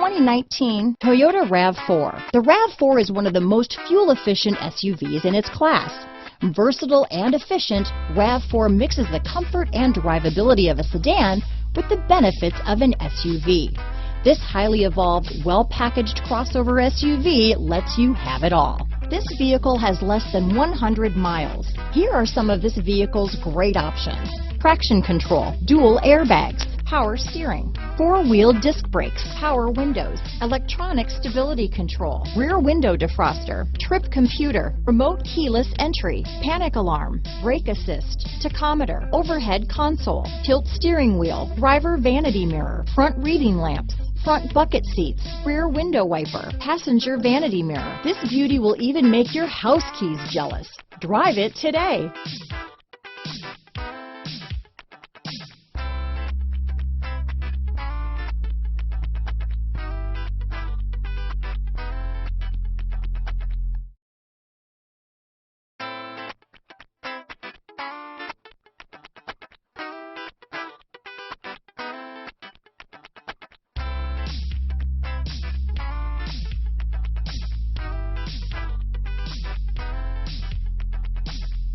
2019 Toyota RAV4. The RAV4 is one of the most fuel-efficient SUVs in its class. Versatile and efficient, RAV4 mixes the comfort and drivability of a sedan with the benefits of an SUV. This highly evolved, well-packaged crossover SUV lets you have it all. This vehicle has less than 100 miles. Here are some of this vehicle's great options: traction control, dual airbags, power steering, four-wheel disc brakes, power windows, electronic stability control, rear window defroster, trip computer, remote keyless entry, panic alarm, brake assist, tachometer, overhead console, tilt steering wheel, driver vanity mirror, front reading lamps, front bucket seats, rear window wiper, passenger vanity mirror. This beauty will even make your house keys jealous. Drive it today.